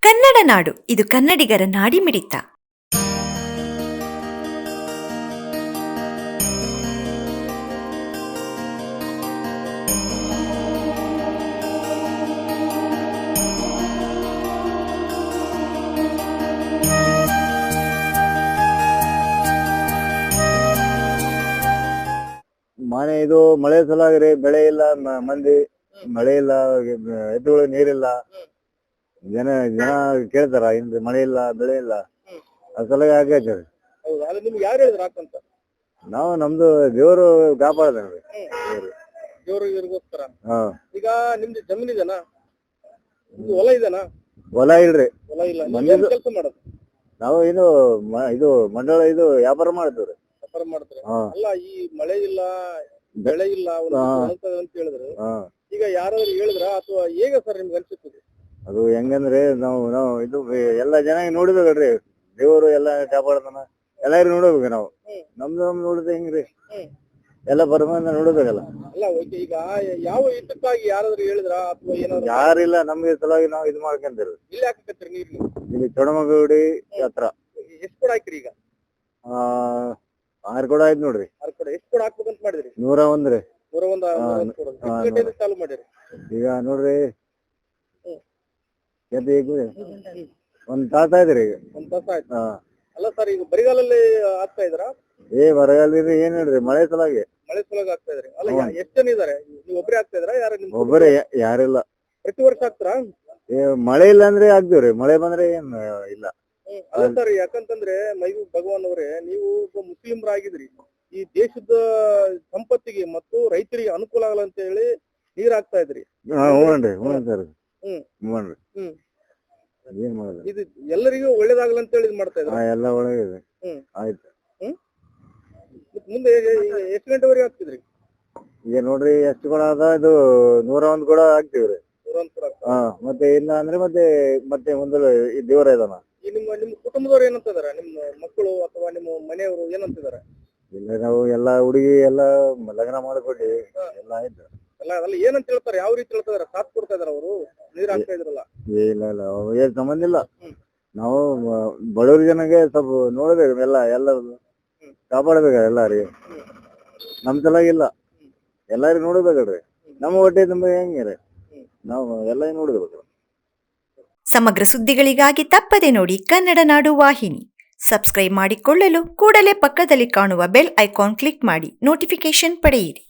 ಕನ್ನಡ ನಾಡು ಇದು ಕನ್ನಡಿಗರ ನಾಡಿಮಿಡಿತ. ಮನೆ ಇದು ಮಳೆ ಸಲಾಗ್ರಿ ಬೆಳೆ ಇಲ್ಲ ಮಂದಿ ಮಳೆ ಇಲ್ಲ ಎತ್ತುಗಳು ನೀರಿಲ್ಲ ಜನ ಕೇಳ್ತಾರ ಇನ್ರಿ ಮಳೆ ಇಲ್ಲ ಬೆಳೆ ಇಲ್ಲ ಅದ್ ಸಲುವಾಗಿ ಆಗೈತೆ ರೀ. ಹೌದಾ? ಅದು ನಿಮ್ಗೆ ಯಾರು ಹೇಳಿದ್ರು ಹಾಕಂತ? ನಾವು ನಮ್ದು ದೇವರು ಕಾಪಾಡ್ದೇನ್ರಿ ದೇವ್ರಿಗೋಸ್ಕರ. ಹಾ. ಈಗ ನಿಮ್ದು ಜಮೀನ್ ಇದೆನಾ? ನಿಮ್ದು ಹೊಲ ಇದೆನಾ? ಹೊಲ ಇಲ್ರಿ. ಹೊಲ ಇಲ್ಲ. ಮನೆದು- ಕೆಲಸ ಮಾಡೋದು? ನಾವು ಇದು ಮಂಡಳ ಇದು ವ್ಯಾಪಾರ ಮಾಡ್ತೀವ್ರಿ. ವ್ಯಾಪಾರ ಮಾಡ್ತಾರೆ. ಹಾ. ಅಲ್ಲ, ಈ ಮಳೆ ಇಲ್ಲ ಬೆಳೆ ಇಲ್ಲ ಒಂದು ಹಾ. ಆಗ್ತದೆ ಅಂತ ಹೇಳಿದ್ರು. ಹಾ. ಈಗ ಯಾರಾದ್ರೂ ಹೇಳಿದ್ರ ಅಥವಾ ಹೇಗೆ ಸರ್ ನಿಮ್ಗೆ ಅನ್ಸುತ್ತದೆ? ಅದು ಹೆಂಗಂದ್ರೆ ನಾವು ಇದು ಎಲ್ಲಾ ಜನ ನೋಡ್ಬೇಕಲ್ರಿ, ದೇವರು ಎಲ್ಲಾ ಕಾಪಾಡ್ತಾನ, ಎಲ್ಲಾರು ನೋಡ್ಬೇಕು ನಾವು. ನಮ್ದು ನೋಡಿದ್ರೆ ಹೆಂಗ್ರಿ, ಎಲ್ಲ ಪರಮಾನ ನೋಡ್ಬೇಕಲ್ಲ. ಅಲ್ಲ, ಓಕೆ. ಈಗ ಯಾವ ಹಿತಕ್ಕಾಗಿ ಯಾರಾದ್ರೂ ಹೇಳಿದ್ರ ಅಥವಾ ಏನಾದ್ರು? ಯಾರಿಲ್ಲ, ನಮ್ಗೆ ಸಲುವಾಗಿ ನಾವು ಇದು ಮಾಡ್ಕೊಂತೀರಿ. ಇಲ್ಲಿ ಹಾಕತ್ತೀರಿ ನೀರು? ಇಲ್ಲಿ ಚೊಡಮಗುಡಿ ಹತ್ರ. ಎಷ್ಟು ಕೂಡ ಹಾಕಿರಿ ಈಗ? 6 ಕೂಡ ಆಯ್ತು ನೋಡ್ರಿ. 6 ಕೂಡ. ಎಷ್ಟು ಕೂಡ ಹಾಕ್ಬೇಕಂತ ಮಾಡಿದ್ರಿ? 101 ರೀ. 101 ಕೂಡ. ಎಷ್ಟು ಗಂಟೆಯಿಂದ ಚಾಲು ಮಾಡಿರಿ? ಈಗ ನೋಡ್ರಿ ಒಂದ್ ತಾಸ ಆಯ್ತ್ರಿ ಈಗ. ಒಂದ್ ತಾಸ ಆಯ್ತು. ಅಲ್ಲ ಸರ್, ಈಗ ಬರಿಗಾಲಲ್ಲಿ ಆಗ್ತಾ ಇದ್ರ? ಬರಗಾಲ ಏನ್ ಹೇಳ್ರಿ, ಮಳೆ ಸಲಾಗಿ. ಮಳೆ ಸಲುವಾಗಿ ಆಗ್ತಾ ಇದ್ರಿ? ಅಲ್ಲ, ಎಷ್ಟ್ ಜನ ಇದಾರೆ? ನೀವು ಒಬ್ಬರೇ ಆಗ್ತಾ ಇದ್ರ? ಯಾರ ನಿಮ್ ಒಬ್ಬರೇ, ಯಾರಿಲ್ಲ. ಪ್ರತಿ ವರ್ಷ ಆಗ್ತಾರಾ? ಮಳೆ ಇಲ್ಲ ಅಂದ್ರೆ ಆಗ್ತೀವ್ರಿ, ಮಳೆ ಬಂದ್ರೆ ಏನ್ ಇಲ್ಲ. ಅಲ್ಲ ಸರ್, ಯಾಕಂತಂದ್ರೆ ಮೈಬೂಬ್ ಭಗವಾನ್ ಅವರೇ, ನೀವು ಒಬ್ಬ ಮುಸ್ಲಿಮರಾಗಿದ್ರಿ. ಈ ದೇಶದ ಸಂಪತ್ತಿಗೆ ಮತ್ತು ರೈತರಿಗೆ ಅನುಕೂಲ ಆಗಲ್ಲ ಅಂತ ಹೇಳಿ ನೀರ್ ಹಾಕ್ತಾ ಇದ್ರಿ. ಹ್ಞೂನ್ರಿ ಸರ್. ಹ್ಞೂನ್ರಿ. ಏನ್ ಮಾಡೋದು, ಇದು ಎಲ್ಲರಿಗೂ ಒಳ್ಳೇದಾಗಲ್ಲ ಅಂತ ಹೇಳಿ ಮಾಡ್ತಾ ಇದ್ರ? ಎಲ್ಲ ಒಳಗಿದೆ. ಆಯ್ತು. ಮುಂದೆ ಎಷ್ಟು ಗಂಟೆವರೆಗೆ ಹಾಕ್ತಿದ್ರಿ? ಈಗ ನೋಡ್ರಿ ಎಷ್ಟು ಕೂಡ ಅದ, ಇದು 101 ಕೂಡ ಹಾಕ್ತಿವ್ರಿ. 101 ಕೂಡ. ಮತ್ತೆ ಇಲ್ಲ ಅಂದ್ರೆ ಮತ್ತೆ ಮುಂದೆ ದೇವರ ಇದಾನ. ಈ ನಿಮ್ಮ ಕುಟುಂಬದವ್ರು ಏನಂತ ಇದಾರೆ? ನಿಮ್ಮ ಮಕ್ಕಳು ಅಥವಾ ನಿಮ್ಮ ಮನೆಯವರು ಏನಂತಿದಾರೆ? ಇಲ್ಲ, ನಾವು ಎಲ್ಲಾ ಹುಡುಗಿ ಎಲ್ಲ ಲಗ್ನ ಮಾಡ್ಕೊಟ್ಟಿವಿ, ಎಲ್ಲ ಆಯ್ತು. ಅಲ್ಲ, ಏನಂತ ಹೇಳ್ತಾರೆ? ಯಾವ ರೀತಿ ಹೇಳ್ತಾರೆ? ಸಾಥ್ ಕೊಡ್ತಾ ಇದಾರ ಅವರು? ನೀರ್ ಹಾಕ್ತಾ ಇದ್ರಲ್ಲ? ಇಲ್ಲ ಏನ್ ಸಂಬಂಧ ಇಲ್ಲ. ನಾವು ಬಡವ್ರ ಜನಗೆ ಸ್ವಲ್ಪ ನೋಡ್ಬೇಕು, ಎಲ್ಲ ಕಾಪಾಡ್ಬೇಕ ಎಲ್ಲಾರಿಗೆ. ನಮ್ ಸಲಾಗಿಲ್ಲ, ಎಲ್ಲಾರು ನೋಡ್ಬೇಕಲ್ರಿ. ನಮ್ಮ ಹೊಟ್ಟೆ ತುಂಬ ಹೆಂಗ್ರಿ, ನಾವು ಎಲ್ಲ ನೋಡ್ಬೇಕು. ಸಮಗ್ರ ಸುದ್ದಿಗಳಿಗಾಗಿ ತಪ್ಪದೆ ನೋಡಿ ಕನ್ನಡ ನಾಡು ವಾಹಿನಿ. ಸಬ್ಸ್ಕ್ರೈಬ್ ಮಾಡಿಕೊಳ್ಳಲು ಕೂಡಲೇ ಪಕ್ಕದಲ್ಲಿ ಕಾಣುವ ಬೆಲ್ ಐಕಾನ್ ಕ್ಲಿಕ್ ಮಾಡಿ ನೋಟಿಫಿಕೇಶನ್ ಪಡೆಯಿರಿ.